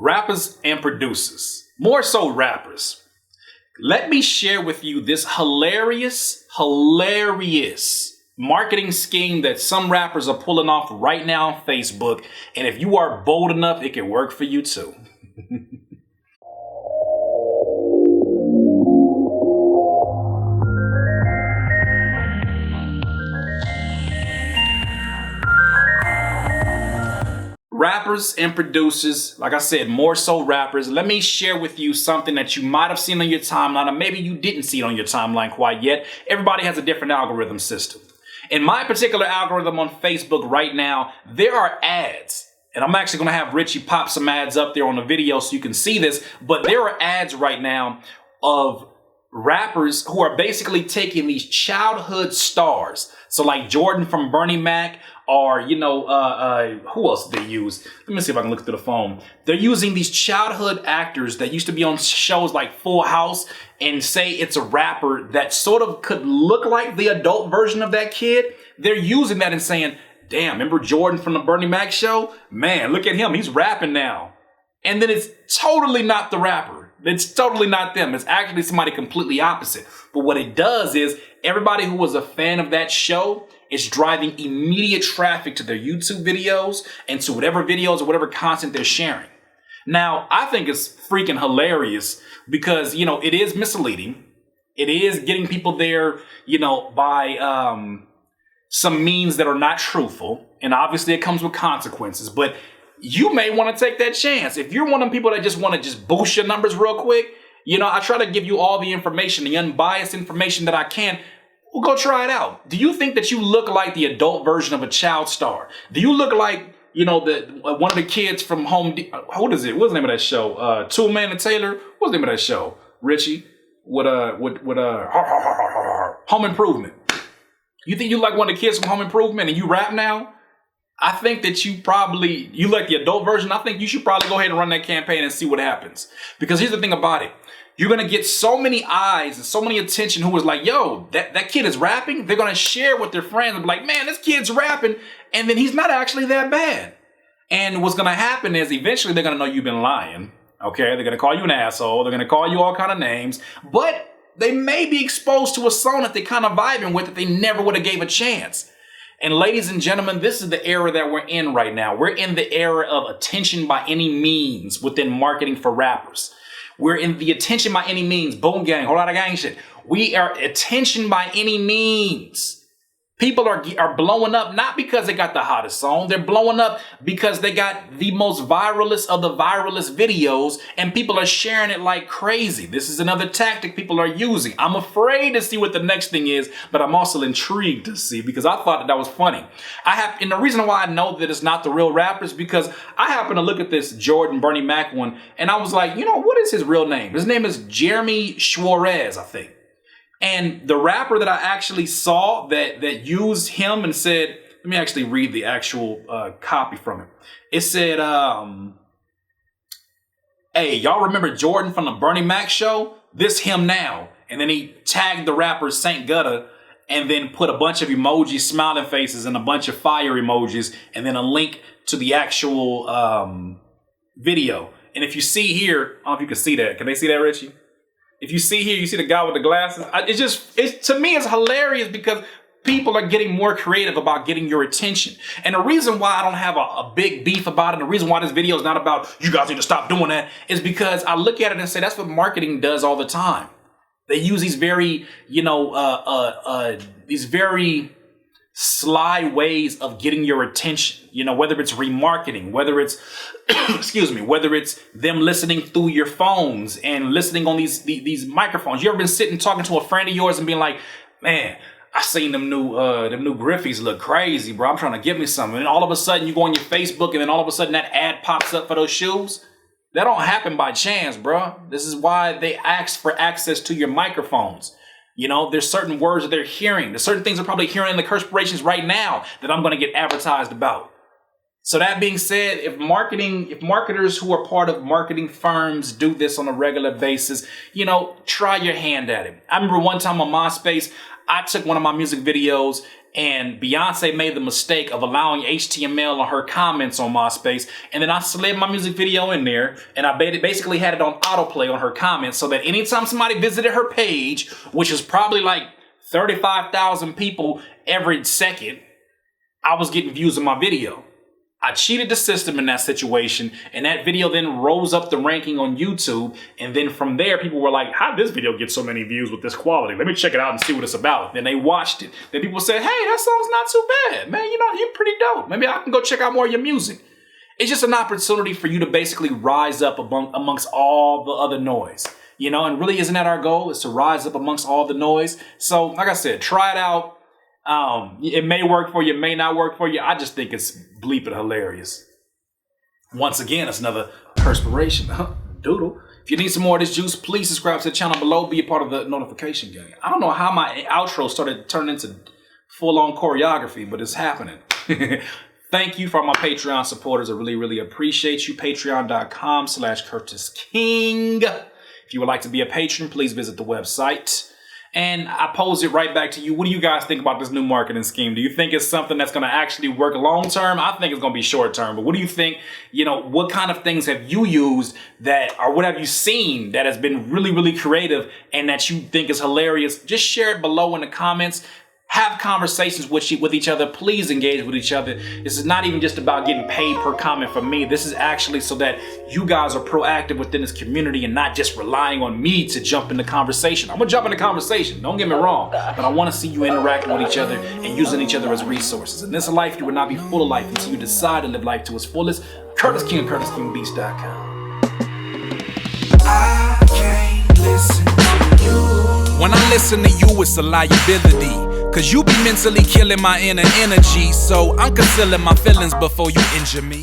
Rappers and producers, more so rappers. Let me share with you this hilarious marketing scheme that some rappers are pulling off right now on Facebook. And if you are bold enough, it can work for you too. Rappers and producers, like I said, more so rappers. Let me share with you something that you might have seen on your timeline, or maybe you didn't see it on your timeline quite yet. Everybody has a different algorithm system. In my particular algorithm on Facebook right now, there are ads. And I'm actually going to have Richie pop some ads up there on the video so you can see this. But there are ads right now of rappers who are basically taking these childhood stars. So like Jordan from Bernie Mac, or, who else did they use? Let me see if I can look through the phone. They're using these childhood actors that used to be on shows like Full House and say it's a rapper that sort of could look like the adult version of that kid. They're using that and saying, damn, remember Jordan from the Bernie Mac show? Man, look at him. He's rapping now. And then it's totally not the rapper. It's totally not them. It's actually somebody completely opposite. But what it does is everybody who was a fan of that show is driving immediate traffic to their YouTube videos and to whatever videos or whatever content they're sharing. Now, I think it's freaking hilarious because, it is misleading. It is getting people there, by some means that are not truthful. And obviously it comes with consequences. But you may want to take that chance. If you're one of them people that just want to just boost your numbers real quick, I try to give you all the information, the unbiased information that I can. Well, go try it out. Do you think that you look like the adult version of a child star? Do you look like, one of the kids from what is it? What's the name of that show? Tool Man and Taylor? What's the name of that show? Richie? With Home Improvement. You think you like one of the kids from Home Improvement and you rap now? I think that you like the adult version. I think you should probably go ahead and run that campaign and see what happens. Because here's the thing about it. You're going to get so many eyes and so many attention who is like, yo, that kid is rapping. They're going to share with their friends and be like, man, this kid's rapping. And then he's not actually that bad. And what's going to happen is eventually they're going to know you've been lying. Okay, they're going to call you an asshole. They're going to call you all kind of names. But they may be exposed to a song that they kind of vibing with that they never would have gave a chance. And ladies and gentlemen, this is the era that we're in right now. We're in the era of attention by any means within marketing for rappers. We're in the attention by any means. Boom gang, whole lot of gang shit. We are attention by any means. People are blowing up not because they got the hottest song. They're blowing up because they got the most viralist of the viralist videos and people are sharing it like crazy. This is another tactic people are using. I'm afraid to see what the next thing is, but I'm also intrigued to see because I thought that was funny. And the reason why I know that it's not the real rappers because I happened to look at this Jordan Bernie Mac one and I was like, what is his real name? His name is Jeremy Suarez, I think. And the rapper that I actually saw that used him and said, let me actually read the actual copy from it. It said, hey, y'all remember Jordan from the Bernie Mac show? This him now. And then he tagged the rapper Saint Gutta and then put a bunch of emojis, smiling faces and a bunch of fire emojis and then a link to the actual video. And if you see here, I don't know if you can see that. Can they see that, Richie? If you see here, you see the guy with the glasses. To me, it's hilarious because people are getting more creative about getting your attention. And the reason why I don't have a big beef about it, the reason why this video is not about you guys need to stop doing that, is because I look at it and say that's what marketing does all the time. They use these very, these very sly ways of getting your attention, whether it's remarketing, whether it's, whether it's them listening through your phones and listening on these microphones. You ever been sitting talking to a friend of yours and being like, man, I seen them new Griffies look crazy, bro. I'm trying to get me some. And all of a sudden you go on your Facebook and then all of a sudden that ad pops up for those shoes. That don't happen by chance, bro. This is why they ask for access to your microphones. There's certain words that they're hearing. There's certain things they're probably hearing in the corporations right now that I'm going to get advertised about. So that being said, if marketers who are part of marketing firms do this on a regular basis, try your hand at it. I remember one time on MySpace, I took one of my music videos and Beyonce made the mistake of allowing HTML on her comments on MySpace, and then I slid my music video in there, and I basically had it on autoplay on her comments, so that anytime somebody visited her page, which is probably like 35,000 people every second, I was getting views on my video. I cheated the system in that situation, and that video then rose up the ranking on YouTube, and then from there people were like, how did this video get so many views with this quality? Let me check it out and see what it's about. Then they watched it. Then people said, hey, that song's not too bad, man, you're pretty dope. Maybe I can go check out more of your music. It's just an opportunity for you to basically rise up amongst all the other noise. And really, isn't that our goal, is to rise up amongst all the noise? So like I said, try it out. It may work for you, it may not work for you. I just think it's bleeping hilarious. Once again, it's another perspiration. Doodle. If you need some more of this juice, please subscribe to the channel below. Be a part of the notification gang. I don't know how my outro started turning into full-on choreography, but it's happening. Thank you for my Patreon supporters. I really, really appreciate you. Patreon.com/Curtis King. If you would like to be a patron, please visit the website. And I pose it right back to you. What do you guys think about this new marketing scheme? Do you think it's something that's going to actually work long term? I think it's going to be short term. But what do you think? What kind of things have you used or what have you seen that has been really, really creative and that you think is hilarious? Just share it below in the comments. Have conversations with each other. Please engage with each other. This is not even just about getting paid per comment from me. This is actually so that you guys are proactive within this community and not just relying on me to jump in the conversation. I'm gonna jump in the conversation, don't get me wrong, but I want to see you interacting with each other and using each other as resources. In this life, you will not be full of life until you decide to live life to its fullest. Curtis King of CurtisKingBeats.com. I can't listen to you. When I listen to you, it's a liability. Cause you be mentally killing my inner energy. So I'm concealing my feelings before you injure me.